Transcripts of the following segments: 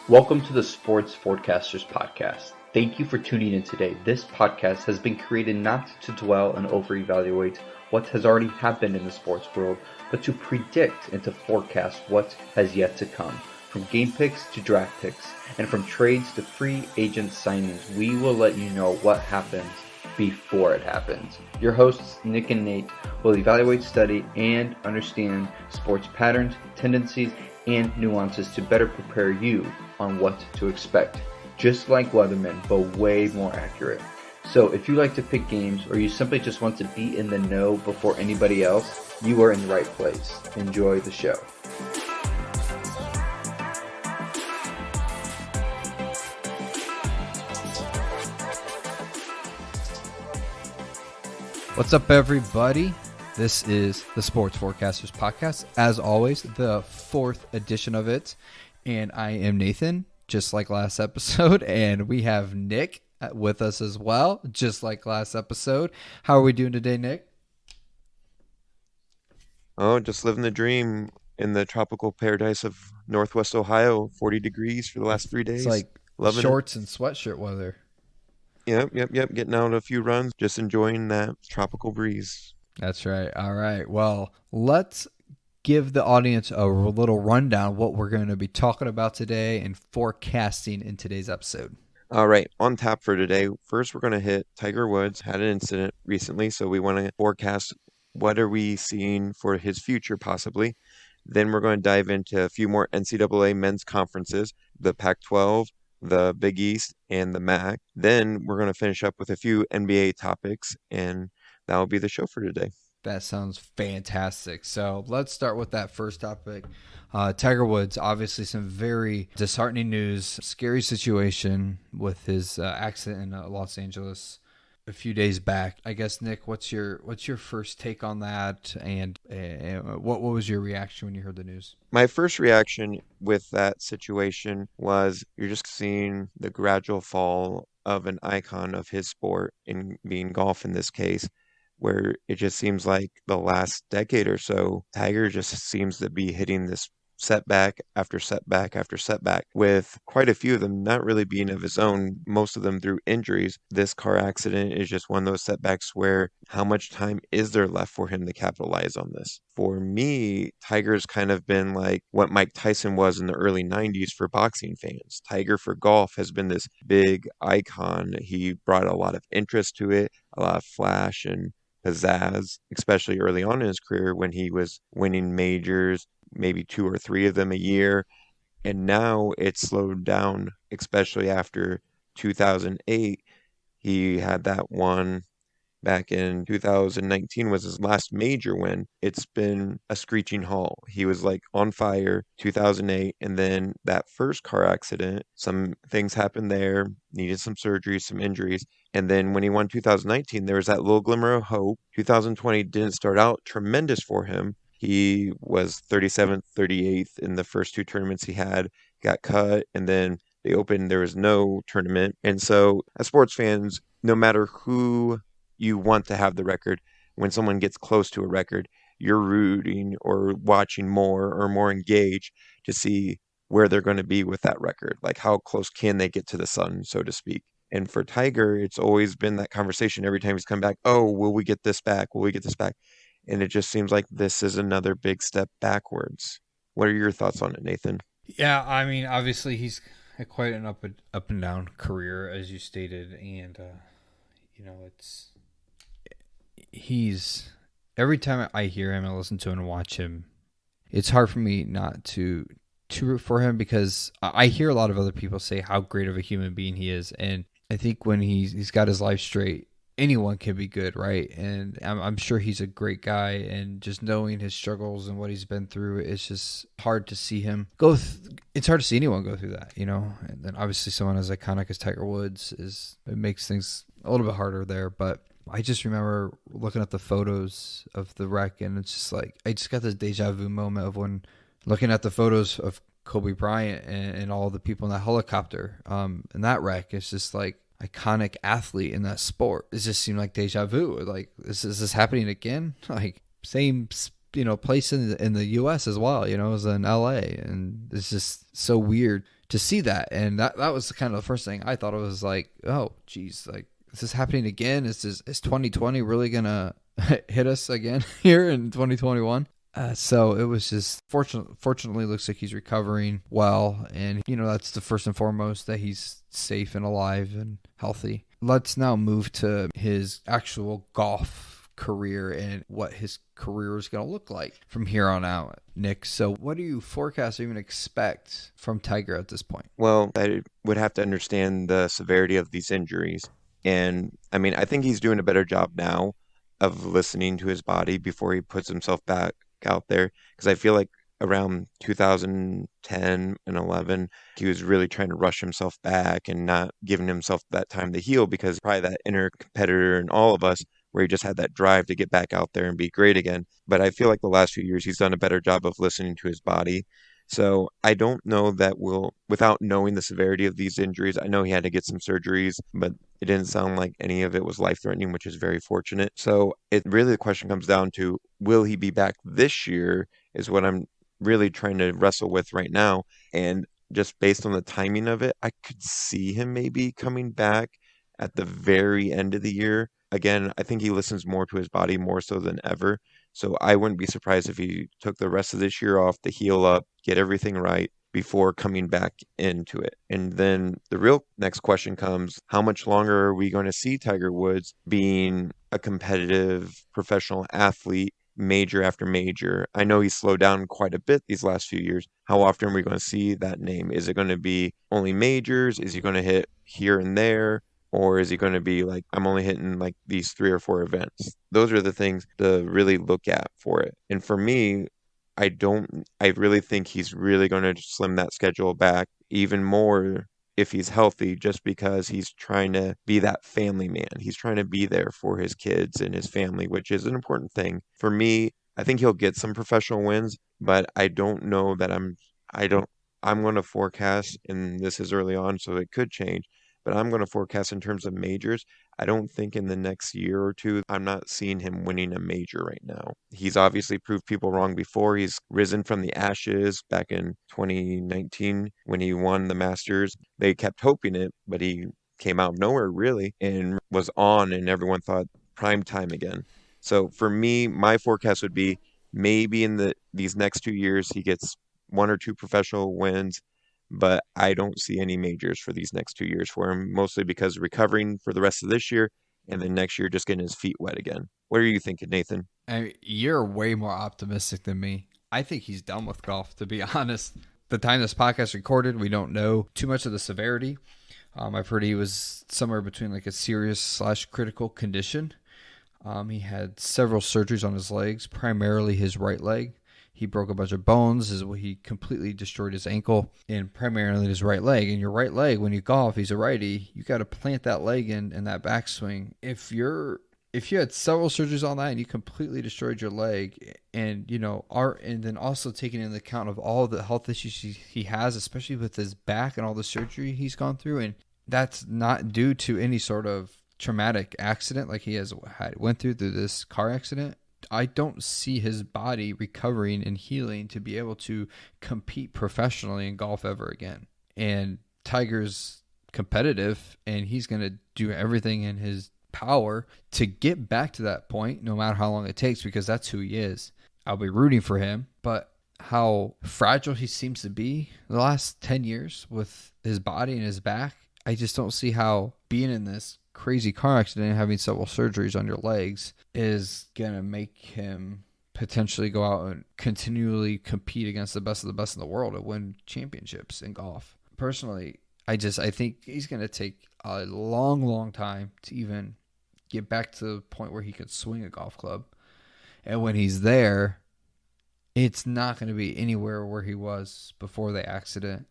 Welcome to the Sports Forecasters Podcast. Thank you for tuning in today. This podcast has been created not to dwell and over-evaluate what has already happened in the sports world, but to predict and to forecast what has yet to come. From game picks to draft picks, and from trades to free agent signings, we will let you know what happens before it happens. Your hosts, Nick and Nate, will evaluate, study, and understand sports patterns, tendencies, and nuances to better prepare you on what to expect. Just like weathermen, but way more accurate. So if you like to pick games or you simply just want to be in the know before anybody else, you are in the right place. Enjoy the show. What's up, everybody? This is the Sports Forecasters Podcast. As always, the fourth edition of it. And I am Nathan, just like last episode. And we have Nick with us as well, just like last episode. How are we doing today, Nick? Oh, just living the dream in the tropical paradise of Northwest Ohio. 40 degrees for the last 3 days. It's like Loving shorts and sweatshirt weather. Yep. Getting out a few runs, just enjoying that tropical breeze. That's right. All right. Well, let's give the audience a little rundown of what we're going to be talking about today and forecasting in today's episode. All right, on tap for today. First, we're going to hit Tiger Woods. Had an incident recently, so we want to forecast what are we seeing for his future possibly. Then we're going to dive into a few more NCAA men's conferences, the Pac12, the Big East, and the MAC. Then we're going to finish up with a few NBA topics, and that will be the show for today. That sounds fantastic. So let's start with that first topic. Tiger Woods, obviously some very disheartening news, scary situation with his accident in Los Angeles a few days back. I guess, Nick, what's your first take on that, and what was your reaction when you heard the news? My first reaction with that situation was you're just seeing the gradual fall of an icon of his sport, in being golf in this case, where it just seems like the last decade or so, Tiger just seems to be hitting this setback after setback after setback, with quite a few of them not really being of his own, most of them through injuries. This car accident is just one of those setbacks where how much time is there left for him to capitalize on this? For me, Tiger's kind of been like what Mike Tyson was in the early 90s for boxing fans. Tiger for golf has been this big icon. He brought a lot of interest to it, a lot of flash and pizzazz, especially early on in his career when he was winning majors, maybe 2 or 3 of them a year. And now it's slowed down, especially after 2008. He had that one back in 2019 was his last major win. It's been a screeching halt. He was like on fire 2008, and then that first car accident, some things happened there, needed some surgery, some injuries. And then when he won 2019, there was that little glimmer of hope. 2020 didn't start out tremendous for him. He was 37th, 38th in the first 2 tournaments he had, got cut, and then they opened, there was no tournament. And so as sports fans, no matter who you want to have the record, when someone gets close to a record, you're rooting or watching more or more engaged to see where they're going to be with that record. Like how close can they get to the sun, so to speak. And for Tiger, it's always been that conversation every time he's come back. Oh, will we get this back? Will we get this back? And it just seems like this is another big step backwards. What are your thoughts on it, Nathan? Yeah, I mean, obviously he's had quite an up and down career, as you stated, and he's every time I hear him, I listen to him and watch him, it's hard for me not to root for him, because I hear a lot of other people say how great of a human being he is, and I think when he's got his life straight, anyone can be good, right? And I'm sure he's a great guy, and just knowing his struggles and what he's been through, it's just hard to see him go. It's hard to see anyone go through that, And then obviously someone as iconic as Tiger Woods it makes things a little bit harder there. But I just remember looking at the photos of the wreck, and it's just like I just got this deja vu moment of when looking at the photos of Kobe Bryant and all the people in that helicopter, in that wreck. It's just like iconic athlete in that sport. It just seemed like deja vu. Like, is this happening again? Like, same place in the U.S. as well, as in L.A. And it's just so weird to see that. And that was kind of the first thing I thought. It was like, oh, geez, like, is this happening again? Is 2020 really going to hit us again here in 2021? So it was just fortunately looks like he's recovering well. And, that's the first and foremost, that he's safe and alive and healthy. Let's now move to his actual golf career and what his career is going to look like from here on out, Nick. So what do you forecast or even expect from Tiger at this point? Well, I would have to understand the severity of these injuries. And I mean, I think he's doing a better job now of listening to his body before he puts himself back out there. Because I feel like around 2010 and 11, he was really trying to rush himself back and not giving himself that time to heal, because probably that inner competitor in all of us, where he just had that drive to get back out there and be great again. But I feel like the last few years, he's done a better job of listening to his body. So I don't know that without knowing the severity of these injuries, I know he had to get some surgeries, but it didn't sound like any of it was life-threatening, which is very fortunate. So the question comes down to, will he be back this year is what I'm really trying to wrestle with right now. And just based on the timing of it, I could see him maybe coming back at the very end of the year. Again, I think he listens more to his body more so than ever. So I wouldn't be surprised if he took the rest of this year off to heal up, get everything right before coming back into it. And then the real next question comes, how much longer are we going to see Tiger Woods being a competitive professional athlete, major after major? I know he's slowed down quite a bit these last few years. How often are we going to see that name? Is it going to be only majors? Is he going to hit here and there? Or is he going to be like, I'm only hitting like these 3 or 4 events? Those are the things to really look at for it. And for me, I really think he's really going to slim that schedule back even more if he's healthy, just because he's trying to be that family man. He's trying to be there for his kids and his family, which is an important thing. For me, I think he'll get some professional wins, but I don't know that I'm going to forecast, and this is early on, so it could change. But I'm going to forecast in terms of majors. I don't think in the next year or two, I'm not seeing him winning a major right now. He's obviously proved people wrong before. He's risen from the ashes back in 2019 when he won the Masters. They kept hoping it, but he came out of nowhere really and was on, and everyone thought prime time again. So for me, my forecast would be maybe in these next 2 years, he gets 1 or 2 professional wins, but I don't see any majors for these next 2 years for him, mostly because recovering for the rest of this year and then next year just getting his feet wet again. What are you thinking, Nathan? You're way more optimistic than me. I think he's done with golf, to be honest. The time this podcast recorded, we don't know too much of the severity. I've heard he was somewhere between like a serious/critical condition. He had several surgeries on his legs, primarily his right leg. He broke a bunch of bones. He completely destroyed his ankle and primarily his right leg. And your right leg, when you golf, he's a righty. You got to plant that leg in that backswing. If you had several surgeries on that and you completely destroyed your leg, and and then also taking into account of all the health issues he has, especially with his back and all the surgery he's gone through, and that's not due to any sort of traumatic accident like he went through this car accident. I don't see his body recovering and healing to be able to compete professionally in golf ever again. And Tiger's competitive, and he's going to do everything in his power to get back to that point, no matter how long it takes, because that's who he is. I'll be rooting for him, but how fragile he seems to be the last 10 years with his body and his back, I just don't see how being in this crazy car accident and having several surgeries on your legs is going to make him potentially go out and continually compete against the best of the best in the world and win championships in golf. Personally, I think he's going to take a long, long time to even get back to the point where he could swing a golf club. And when he's there, it's not going to be anywhere where he was before the accident.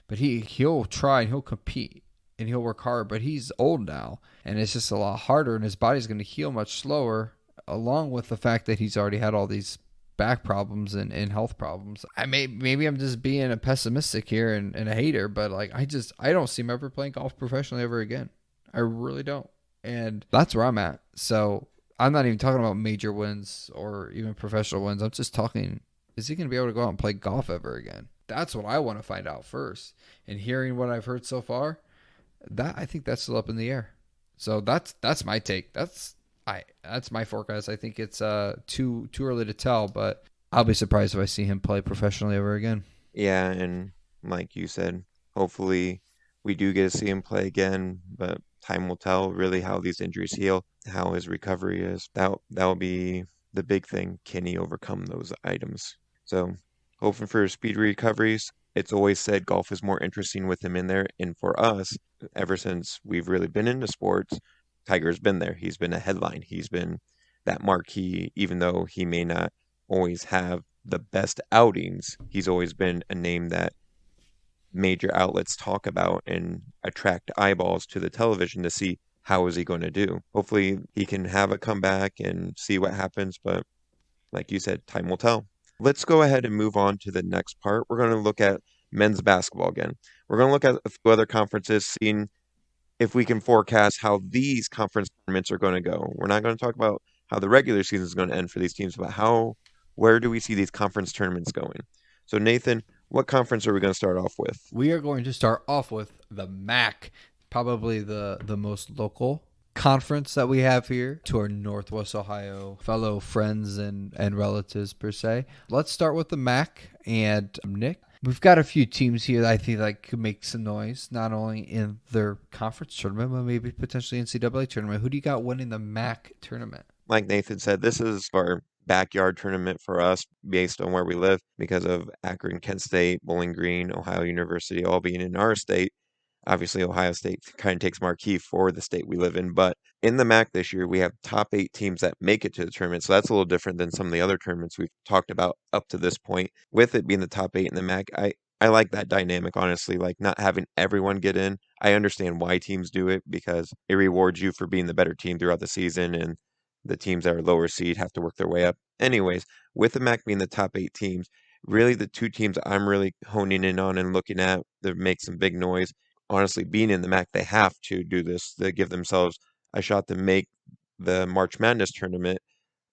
But he'll try and he'll compete and he'll work hard, but he's old now, and it's just a lot harder, and his body's going to heal much slower, along with the fact that he's already had all these back problems and health problems. Maybe I'm just being a pessimistic here and a hater, but like I don't see him ever playing golf professionally ever again. I really don't, and that's where I'm at. So I'm not even talking about major wins or even professional wins. I'm just talking, is he going to be able to go out and play golf ever again? That's what I want to find out first. And hearing what I've heard so far, I think that's still up in the air. So that's my take. That's my forecast. I think it's too early to tell, but I'll be surprised if I see him play professionally ever again. Yeah, and like you said, hopefully we do get to see him play again, but time will tell really how these injuries heal, how his recovery is. That will be the big thing. Can he overcome those items? So hoping for speedy recoveries. It's always said golf is more interesting with him in there. And for us, ever since we've really been into sports, Tiger's been there. He's been a headline. He's been that marquee, even though he may not always have the best outings. He's always been a name that major outlets talk about and attract eyeballs to the television to see how is he going to do. Hopefully he can have a comeback and see what happens, but like you said, time will tell. Let's go ahead and move on to the next part. We're going to look at men's basketball again. We're going to look at a few other conferences, seeing if we can forecast how these conference tournaments are going to go. We're not going to talk about how the regular season is going to end for these teams, but where do we see these conference tournaments going? So Nathan, what conference are we going to start off with? We are going to start off with the MAC, probably the most local conference that we have here to our Northwest Ohio fellow friends and relatives per se. Let's start with the MAC. And Nick, we've got a few teams here that I think that could make some noise, not only in their conference tournament, but maybe potentially NCAA tournament. Who do you got winning the MAC tournament? Like Nathan said, this is our backyard tournament for us based on where we live because of Akron, Kent State, Bowling Green, Ohio University all being in our state. Obviously, Ohio State kind of takes marquee for the state we live in. But in the MAC this year, we have top 8 teams that make it to the tournament. So that's a little different than some of the other tournaments we've talked about up to this point. With it being the top 8 in the MAC, I like that dynamic, honestly, like not having everyone get in. I understand why teams do it because it rewards you for being the better team throughout the season, and the teams that are lower seed have to work their way up. Anyways, with the MAC being the top 8 teams, really the 2 teams I'm really honing in on and looking at that make some big noise. Honestly, being in the MAC, they have to do this. They give themselves a shot to make the March Madness tournament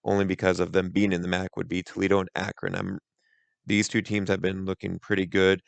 only because of them being in the MAC would be Toledo and Akron. These 2 teams have been looking pretty good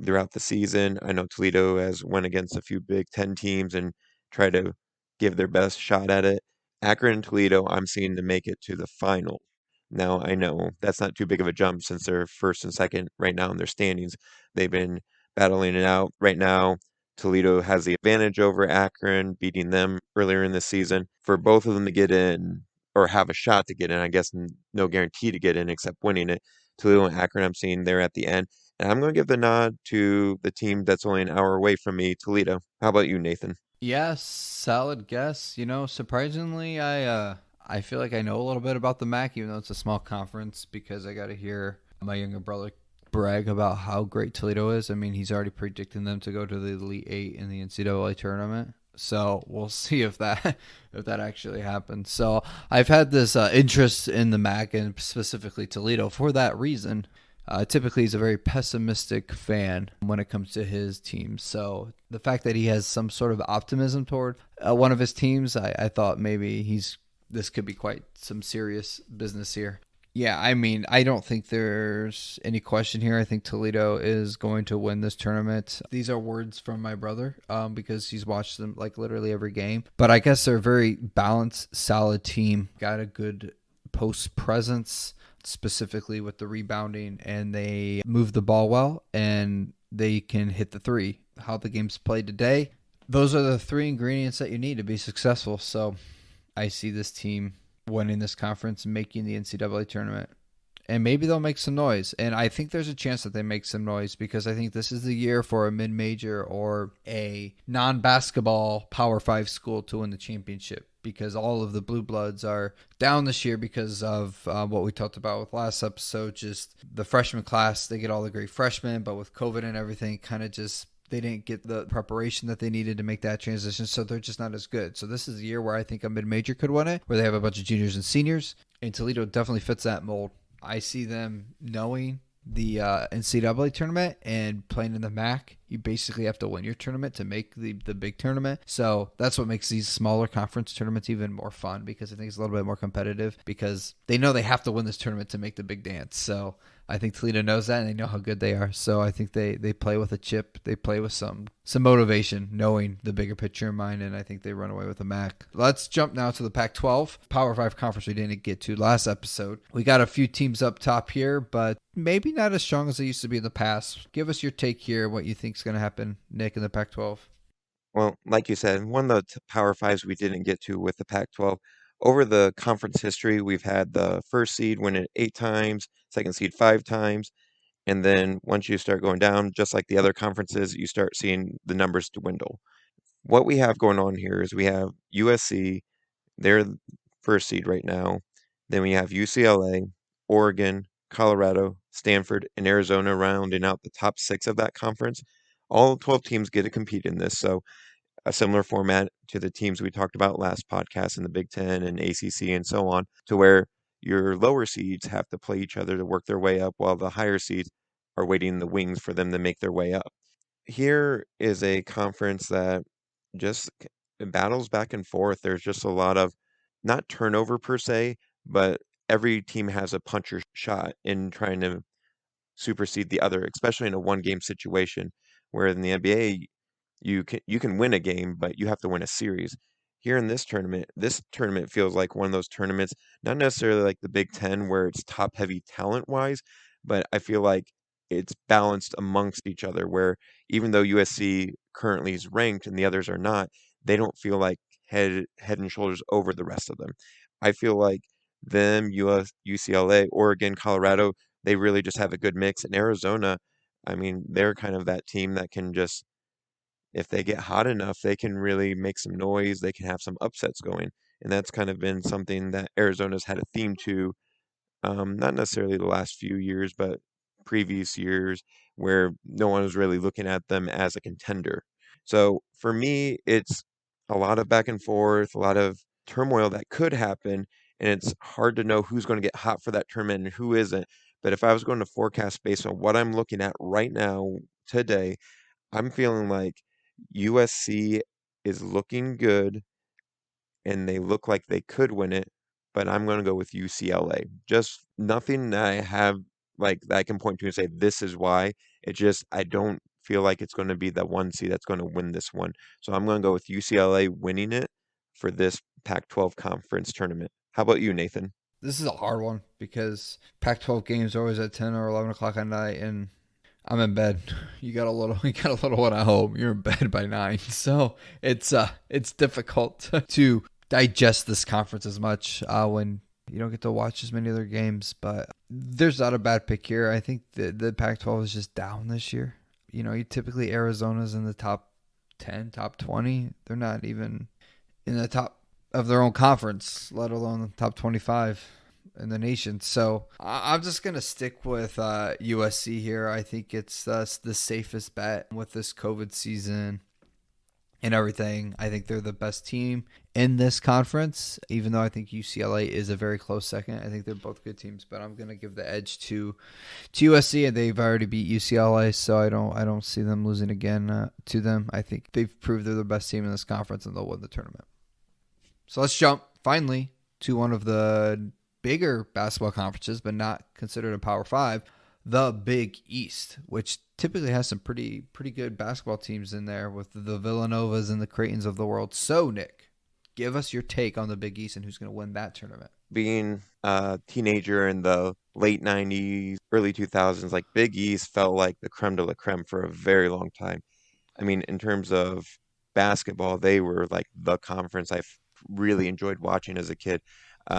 throughout the season. I know Toledo has went against a few Big Ten teams and tried to give their best shot at it. Akron and Toledo, I'm seeing to make it to the final. Now, I know that's not too big of a jump since they're first and second right now in their standings. They've been battling it out. Right now, Toledo has the advantage over Akron, beating them earlier in the season. For both of them to get in or have a shot to get in, I guess no guarantee to get in except winning it. Toledo and Akron, I'm seeing there at the end. And I'm going to give the nod to the team that's only an hour away from me, Toledo. How about you, Nathan? Yes, solid guess. Surprisingly, I feel like I know a little bit about the MAC, even though it's a small conference, because I got to hear my younger brother brag about how great Toledo is. I mean, he's already predicting them to go to the Elite Eight in the NCAA tournament. So we'll see if that actually happens. So I've had this interest in the MAC and specifically Toledo for that reason. Typically, he's a very pessimistic fan when it comes to his team. So the fact that he has some sort of optimism toward one of his teams, I thought maybe this could be quite some serious business here. Yeah, I mean, I don't think there's any question here. I think Toledo is going to win this tournament. These are words from my brother because he's watched them like literally every game. But I guess they're a very balanced, solid team. Got a good post presence, specifically with the rebounding, and they move the ball well, and they can hit the three. How the game's played today, those are the 3 ingredients that you need to be successful. So I see this team winning this conference and making the NCAA tournament. And maybe they'll make some noise. And I think there's a chance that they make some noise because I think this is the year for a mid-major or a non-basketball Power 5 school to win the championship, because all of the Blue Bloods are down this year because of what we talked about with last episode, just the freshman class. They get all the great freshmen, but with COVID and everything, kind of just they didn't get the preparation that they needed to make that transition, so they're just not as good. So this is a year where I think a mid-major could win it, where they have a bunch of juniors and seniors, and Toledo definitely fits that mold. I see them knowing the NCAA tournament and playing in the MAC. You basically have to win your tournament to make the big tournament. So that's what makes these smaller conference tournaments even more fun, because I think it's a little bit more competitive because they know they have to win this tournament to make the big dance. So I think Toledo knows that, and they know how good they are. So I think they play with a chip. They play with some motivation, knowing the bigger picture in mind, and I think they run away with a MAC. Let's jump now to the Pac-12 Power 5 conference we didn't get to last episode. We got a few teams up top here, but maybe not as strong as they used to be in the past. Give us your take here, what you think is going to happen, Nick, in the Pac-12. Well, like you said, one of the Power Fives we didn't get to with the Pac-12. Over the conference history, we've had the first seed win it 8 times, second seed 5 times, and then once you start going down, just like the other conferences, you start seeing the numbers dwindle. What we have going on here is we have USC, they're the first seed right now. Then we have UCLA, Oregon, Colorado, Stanford, and Arizona rounding out the top 6 of that conference. All 12 teams get to compete in this, so a similar format to the teams we talked about last podcast in the Big Ten and ACC and so on, to where your lower seeds have to play each other to work their way up, while the higher seeds are waiting in the wings for them to make their way up. Here is a conference that just battles back and forth. There's just a lot of, not turnover per se, but every team has a puncher shot in trying to supersede the other, especially in a one-game situation, where in the NBA you can win a game, but you have to win a series. Here in this tournament feels like one of those tournaments, not necessarily like the Big Ten where it's top heavy talent wise, but I feel like it's balanced amongst each other, where even though USC currently is ranked and the others are not, they don't feel like head and shoulders over the rest of them. I feel like them, UCLA, Oregon, Colorado, they really just have a good mix. And Arizona, I mean, they're kind of that team that can just, if they get hot enough, they can really make some noise. They can have some upsets going. And that's kind of been something that Arizona's had a theme to, not necessarily the last few years, but previous years, where no one was really looking at them as a contender. So for me, it's a lot of back and forth, a lot of turmoil that could happen, and it's hard to know who's going to get hot for that tournament and who isn't. But if I was going to forecast based on what I'm looking at right now, today, I'm feeling like USC is looking good and they look like they could win it, but I'm going to go with UCLA. Just nothing that I have like that I can point to and say this is why. It just, I don't feel like it's going to be the one seed that's going to win this one. So I'm going to go with UCLA winning it for this Pac-12 conference tournament. How about you, Nathan? This is a hard one because Pac-12 games are always at 10 or 11 o'clock at night, and I'm in bed. You got a little one at home. You're in bed by 9, so it's difficult to digest this conference as much when you don't get to watch as many other games. But there's not a bad pick here. I think the Pac-12 is just down this year. You know, you typically Arizona's in the top 10, top 20. They're not even in the top of their own conference, let alone the top 25 in the nation. So I'm just going to stick with USC here. I think it's the safest bet with this COVID season and everything. I think they're the best team in this conference, even though I think UCLA is a very close second. I think they're both good teams, but I'm going to give the edge to USC, and they've already beat UCLA, so I don't see them losing again to them. I think they've proved they're the best team in this conference, and they'll win the tournament. So let's jump finally to one of the bigger basketball conferences, but not considered a Power 5, the Big East, which typically has some pretty good basketball teams in there with the Villanovas and the Creightons of the world. So, Nick, give us your take on the Big East and who's going to win that tournament. Being a teenager in the late 90s, early 2000s, like Big East felt like the creme de la creme for a very long time. I mean, in terms of basketball, they were like the conference I've really enjoyed watching as a kid.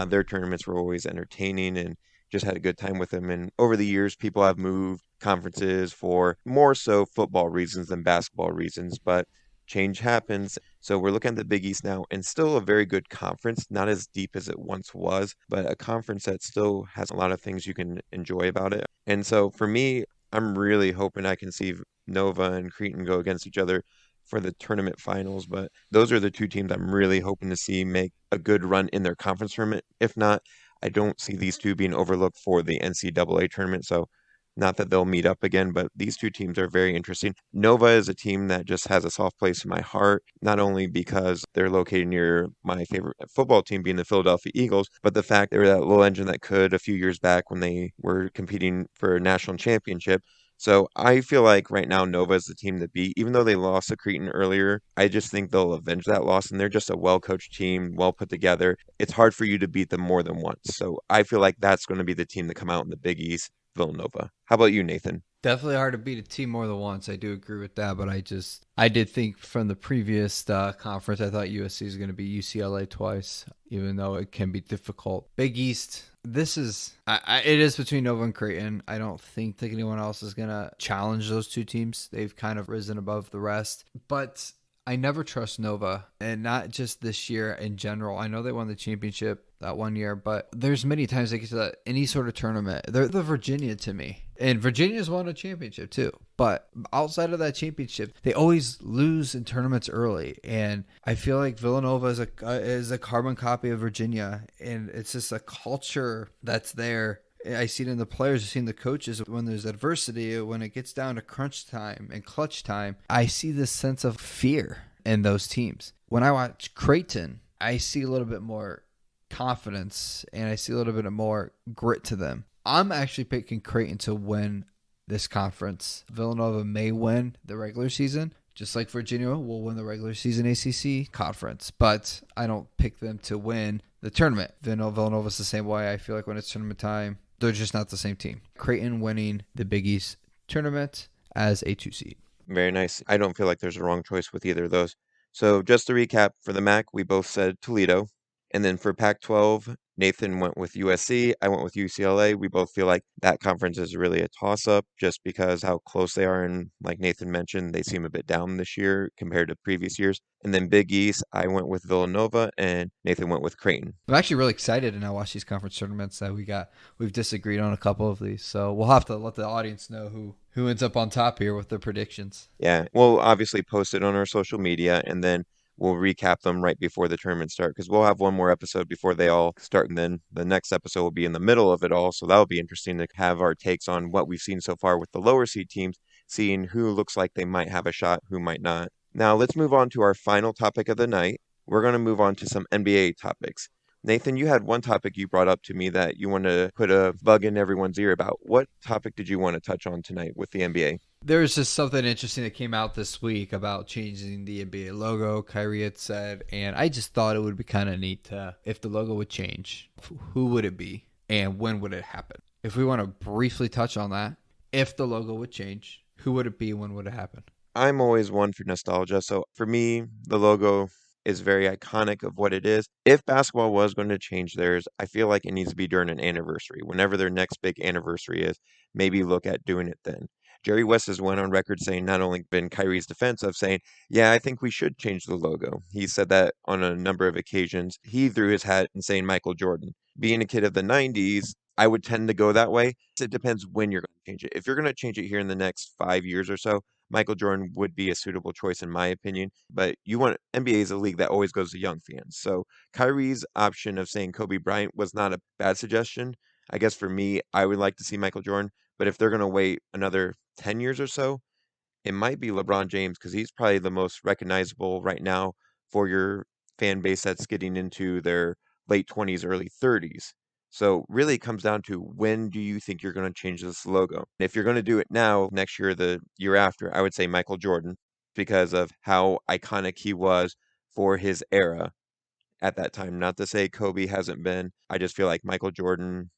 Their tournaments were always entertaining and just had a good time with them. And over the years, people have moved conferences for more so football reasons than basketball reasons, but change happens. So we're looking at the Big East now, and still a very good conference, not as deep as it once was, but a conference that still has a lot of things you can enjoy about it. And so for me, I'm really hoping I can see Nova and Creighton go against each other for the tournament finals, but those are the two teams I'm really hoping to see make a good run in their conference tournament. If not, I don't see these two being overlooked for the NCAA tournament. So Not that they'll meet up again, but these two teams are very interesting. Nova is a team that just has a soft place in my heart, not only because they're located near my favorite football team being the Philadelphia Eagles, but the fact they were that little engine that could a few years back when they were competing for a national championship. So I feel like right now Nova is the team to beat. Even though they lost to Creighton earlier, I just think they'll avenge that loss, and they're just a well-coached team, well put together. It's hard for you to beat them more than once. So I feel like that's going to be the team to come out in the Big East, Villanova. How about you, Nathan? Definitely hard to beat a team more than once. I do agree with that, but I did think from the previous conference, I thought USC is going to beat UCLA twice, even though it can be difficult. Big East, this is, it is between Nova and Creighton. I don't think that anyone else is going to challenge those two teams. They've kind of risen above the rest, but I never trust Nova, and not just this year in general. I know they won the championship that one year, but there's many times they get to any sort of tournament. They're the Virginia to me. And Virginia's won a championship too. But outside of that championship, they always lose in tournaments early. And I feel like Villanova is a carbon copy of Virginia. And it's just a culture that's there. I see it in the players, I see it in the coaches. When there's adversity, when it gets down to crunch time and clutch time, I see this sense of fear in those teams. When I watch Creighton, I see a little bit more confidence and I see a little bit more grit to them. I'm actually picking Creighton to win this conference. Villanova may win the regular season, just like Virginia will win the regular season ACC conference, but I don't pick them to win the tournament. Villanova's the same way. I feel like when it's tournament time, they're just not the same team. Creighton winning the Big East tournament as a 2 seed. Very nice. I don't feel like there's a wrong choice with either of those. So just to recap, for the MAC, we both said Toledo. And then for Pac-12, Nathan went with USC. I went with UCLA. We both feel like that conference is really a toss-up just because how close they are. And like Nathan mentioned, they seem a bit down this year compared to previous years. And then Big East, I went with Villanova and Nathan went with Creighton. I'm actually really excited to watch these conference tournaments that we've disagreed on a couple of these. So we'll have to let the audience know who ends up on top here with their predictions. Yeah, we'll obviously post it on our social media and then we'll recap them right before the tournament start because we'll have one more episode before they all start, and then the next episode will be in the middle of it all. So that'll be interesting to have our takes on what we've seen so far with the lower seed teams, seeing who looks like they might have a shot, who might not. Now let's move on to our final topic of the night. We're going to move on to some NBA topics. Nathan, you had one topic you brought up to me that you want to put a bug in everyone's ear about. What topic did you want to touch on tonight with the NBA? There's just something interesting that came out this week about changing the NBA logo, Kyrie had said, and I just thought it would be kind of neat if the logo would change. Who would it be, and when would it happen? If we want to briefly touch on that, if the logo would change, who would it be, when would it happen? I'm always one for nostalgia, so for me, the logo is very iconic of what it is. If basketball was going to change theirs, I feel like it needs to be during an anniversary. Whenever their next big anniversary is, maybe look at doing it then. Jerry West has went on record saying, not only been Kyrie's defense of saying, yeah, I think we should change the logo. He said that on a number of occasions. He threw his hat in saying Michael Jordan. Being a kid of the 90s, I would tend to go that way. It depends when you're going to change it. If you're going to change it here in the next 5 years or so, Michael Jordan would be a suitable choice in my opinion, but NBA is a league that always goes to young fans. So Kyrie's option of saying Kobe Bryant was not a bad suggestion. I guess for me, I would like to see Michael Jordan, but if they're going to wait another 10 years or so, it might be LeBron James because he's probably the most recognizable right now for your fan base that's getting into their late 20s, early 30s. So really it comes down to when do you think you're going to change this logo? If you're going to do it now, next year, the year after, I would say Michael Jordan because of how iconic he was for his era at that time. Not to say Kobe hasn't been. I just feel like Michael Jordan,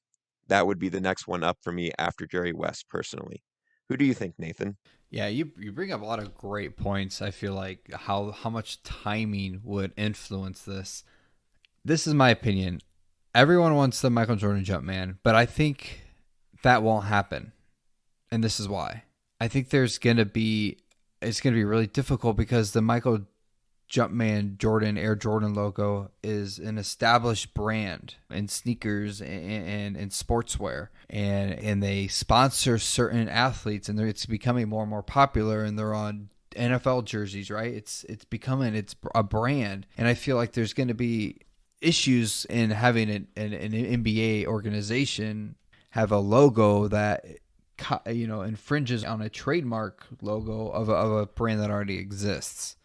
that would be the next one up for me after Jerry West personally. Who do you think, Nathan? Yeah, you bring up a lot of great points. I feel like how much timing would influence this. This is my opinion. Everyone wants the Michael Jordan Jumpman, but I think that won't happen. And this is why. I think it's going to be really difficult because the Michael Jumpman Jordan Air Jordan logo is an established brand in sneakers and sportswear, and they sponsor certain athletes, and it's becoming more and more popular, and they're on NFL jerseys, right? It's a brand, and I feel like there's going to be issues in having an NBA organization have a logo that infringes on a trademark logo of a brand that already exists,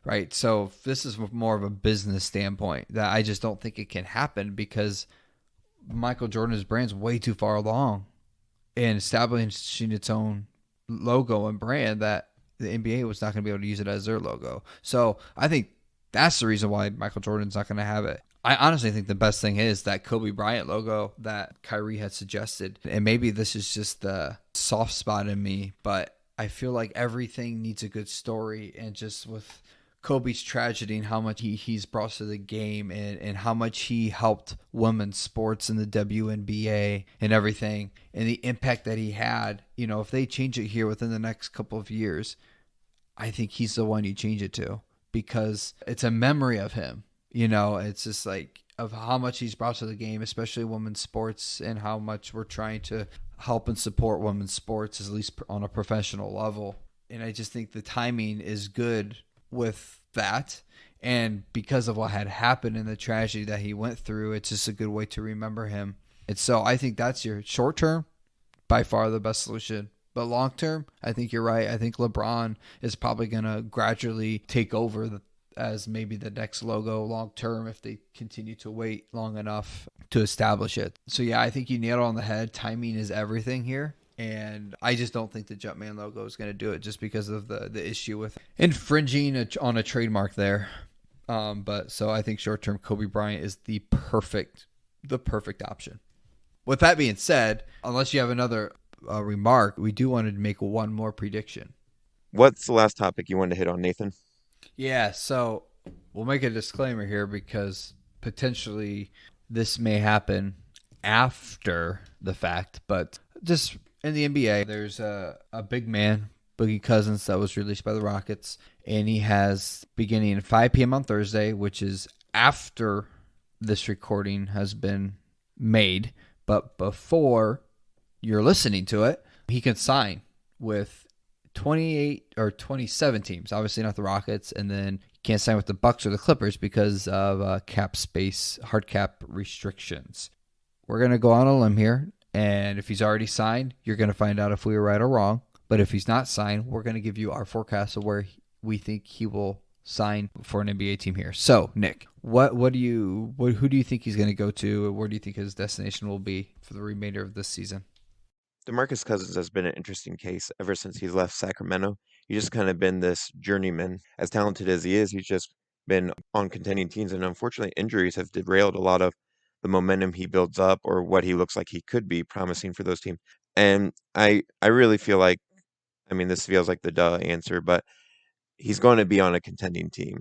right? So this is more of a business standpoint that I just don't think it can happen because Michael Jordan's brand's way too far along in establishing its own logo and brand that the NBA was not going to be able to use it as their logo. So I think that's the reason why Michael Jordan's not going to have it. I honestly think the best thing is that Kobe Bryant logo that Kyrie had suggested. And maybe this is just the soft spot in me, but I feel like everything needs a good story. And just with Kobe's tragedy and how much he's brought to the game and how much he helped women's sports in the WNBA and everything and the impact that he had, if they change it here within the next couple of years, I think he's the one you change it to because it's a memory of him. It's just like of how much he's brought to the game, especially women's sports, and how much we're trying to help and support women's sports, at least on a professional level. And I just think the timing is good with that. And because of what had happened and the tragedy that he went through, it's just a good way to remember him. And so I think that's your short term, by far the best solution. But long term, I think you're right. I think LeBron is probably going to gradually take over as maybe the next logo long term if they continue to wait long enough to establish it. So yeah, I think you nailed it on the head. Timing is everything here. And I just don't think the Jumpman logo is going to do it just because of the issue with infringing on a trademark there. But so I think short term Kobe Bryant is the perfect option. With that being said, unless you have another remark, we do want to make one more prediction. What's the last topic you wanted to hit on, Nathan? Yeah, so we'll make a disclaimer here because potentially this may happen after the fact, but just in the NBA, there's a big man, Boogie Cousins, that was released by the Rockets, and he has beginning at 5 p.m. on Thursday, which is after this recording has been made, but before you're listening to it, he can sign with 28 or 27 teams, obviously not the Rockets, and then he can't sign with the Bucks or the Clippers because of cap space, hard cap restrictions. We're going to go on a limb here, and if he's already signed, you're going to find out if we were right or wrong. But if he's not signed, we're going to give you our forecast of where we think he will sign for an NBA team here. So, Nick, who do you think he's going to go to? Where do you think his destination will be for the remainder of this season? DeMarcus Cousins has been an interesting case ever since he's left Sacramento. He's just kind of been this journeyman. As talented as he is, he's just been on contending teams, and unfortunately, injuries have derailed a lot of the momentum he builds up or what he looks like he could be promising for those teams. And I really feel like, I mean, this feels like the duh answer, but he's going to be on a contending team.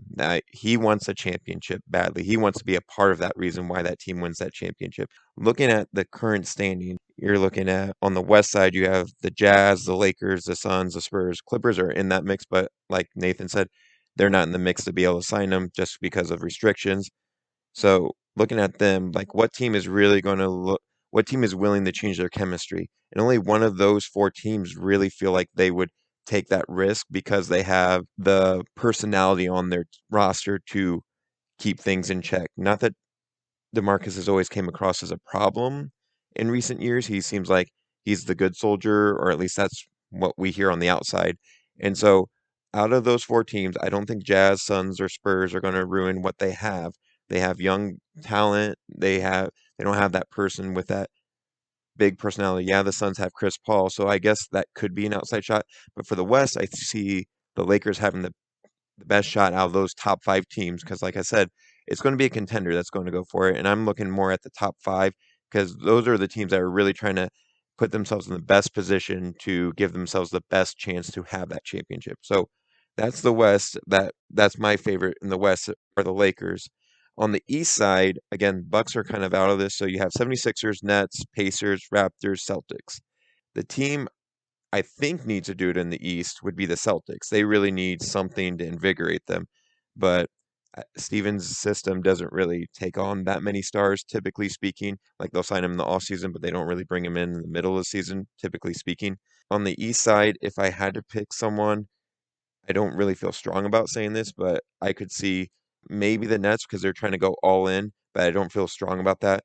He wants a championship badly. He wants to be a part of that reason why that team wins that championship. Looking at the current standing, you're looking at on the West side, you have the Jazz, the Lakers, the Suns, the Spurs. Clippers are in that mix, but like Nathan said, they're not in the mix to be able to sign them just because of restrictions. So looking at them, like what team is really going to look, what team is willing to change their chemistry? And only one of those four teams really feel like they would take that risk because they have the personality on their roster to keep things in check. Not that DeMarcus has always came across as a problem in recent years. He seems like he's the good soldier, or at least that's what we hear on the outside. And so out of those four teams, I don't think Jazz, Suns, or Spurs are going to ruin what they have. They have young talent. They don't have that person with that big personality. Yeah, the Suns have Chris Paul, so I guess that could be an outside shot. But for the West, I see the Lakers having the best shot out of those top five teams because, like I said, it's going to be a contender that's going to go for it. And I'm looking more at the top five because those are the teams that are really trying to put themselves in the best position to give themselves the best chance to have that championship. So that's the West. That's my favorite in the West are the Lakers. On the East side, again, Bucks are kind of out of this. So you have 76ers, Nets, Pacers, Raptors, Celtics. The team I think needs to do it in the East would be the Celtics. They really need something to invigorate them. But Stevens' system doesn't really take on that many stars, typically speaking. Like they'll sign him in the offseason, but they don't really bring him in the middle of the season, typically speaking. On the East side, if I had to pick someone, I don't really feel strong about saying this, but I could see maybe the Nets because they're trying to go all in, but I don't feel strong about that.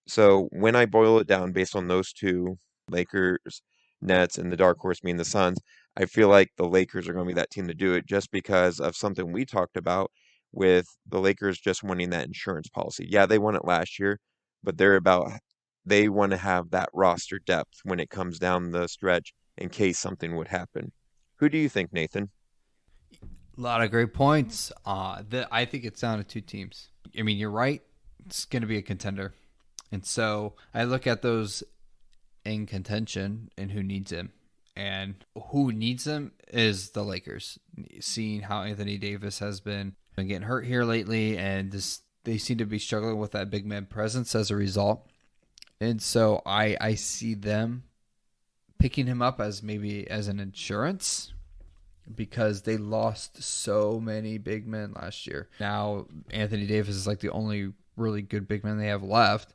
So when I boil it down based on those two, Lakers Nets and the dark horse being the Suns. I feel like the Lakers are going to be that team to do it just because of something we talked about with the Lakers just wanting that insurance policy. Yeah, they won it last year, but they want to have that roster depth when it comes down the stretch in case something would happen. Who do you think, Nathan? A lot of great points. I think it's down to two teams. I mean, you're right. It's going to be a contender. And so I look at those in contention and who needs him. And who needs him is the Lakers. Seeing how Anthony Davis has been getting hurt here lately, and they seem to be struggling with that big man presence as a result. And so I see them picking him up as maybe as an insurance because they lost so many big men last year. Now Anthony Davis is like the only really good big man they have left,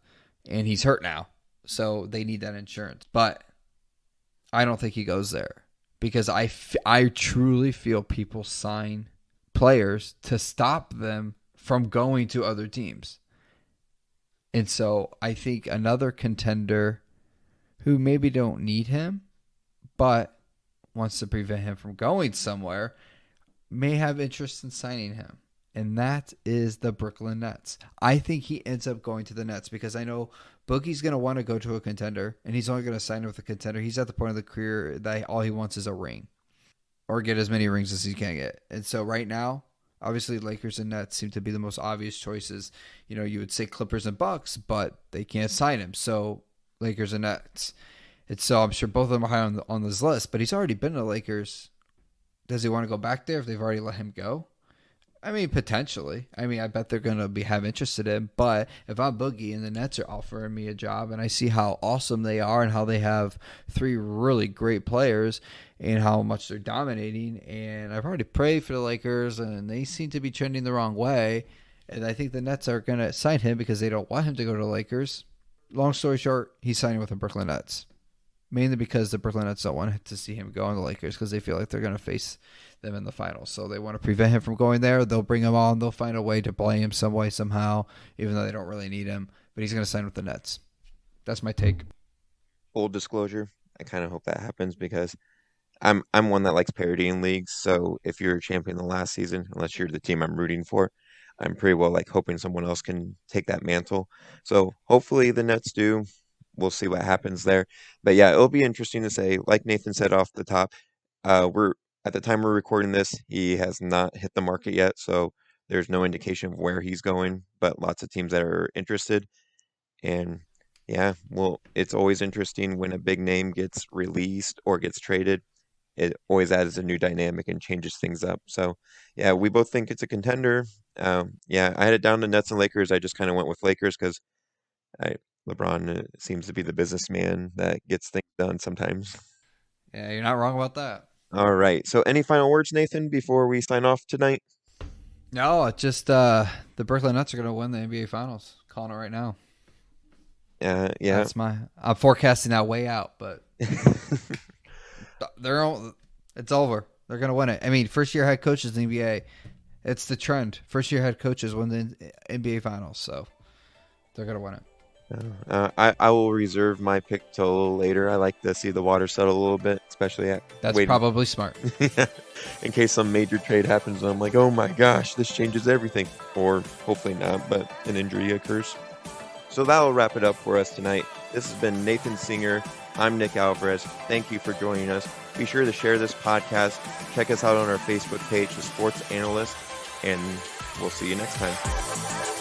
and he's hurt now. So they need that insurance. But I don't think he goes there because I truly feel people sign players to stop them from going to other teams. And so I think another contender who maybe don't need him but wants to prevent him from going somewhere may have interest in signing him. And that is the Brooklyn Nets. I think he ends up going to the Nets because I know Boogie's going to want to go to a contender, and he's only going to sign with a contender. He's at the point of the career that all he wants is a ring or get as many rings as he can get. And so right now, obviously Lakers and Nets seem to be the most obvious choices. You know, you would say Clippers and Bucks, but they can't sign him. So Lakers and Nets. And so I'm sure both of them are high on this list, but he's already been to the Lakers. Does he want to go back there if they've already let him go? I mean, potentially. I mean, I bet they're going to have interest in him. But if I'm Boogie and the Nets are offering me a job and I see how awesome they are and how they have three really great players and how much they're dominating, and I've already prayed for the Lakers and they seem to be trending the wrong way, and I think the Nets are going to sign him because they don't want him to go to the Lakers. Long story short, he's signing with the Brooklyn Nets. Mainly because the Brooklyn Nets don't want to see him go on the Lakers because they feel like they're going to face them in the finals. So they want to prevent him from going there. They'll bring him on. They'll find a way to play him some way, somehow, even though they don't really need him. But he's going to sign with the Nets. That's my take. Full disclosure, I kind of hope that happens because I'm one that likes parodying leagues. So if you're a champion the last season, unless you're the team I'm rooting for, I'm pretty well like hoping someone else can take that mantle. So hopefully the Nets do. We'll see what happens there. But yeah, it'll be interesting to say, like Nathan said off the top, we're at the time we're recording this, he has not hit the market yet, so there's no indication of where he's going, but lots of teams that are interested. And yeah, well, it's always interesting when a big name gets released or gets traded. It always adds a new dynamic and changes things up. So yeah, we both think it's a contender. Yeah, I had it down to Nets and Lakers. I just kind of went with Lakers because LeBron seems to be the businessman that gets things done sometimes. Yeah, you're not wrong about that. All right. So any final words, Nathan, before we sign off tonight? No, it's just the Brooklyn Nets are going to win the NBA Finals. Calling it right now. Yeah. I'm forecasting that way out, but it's over. They're going to win it. I mean, first-year head coaches in the NBA, it's the trend. First-year head coaches win the NBA Finals, so they're going to win it. I will reserve my pick till a little later. I like to see the water settle a little bit, especially That's probably smart. In case some major trade happens and I'm like, oh my gosh, this changes everything. Or hopefully not, but an injury occurs. So that'll wrap it up for us tonight. This has been Nathan Singer. I'm Nick Alvarez. Thank you for joining us. Be sure to share this podcast. Check us out on our Facebook page, The Sports Analyst, and we'll see you next time.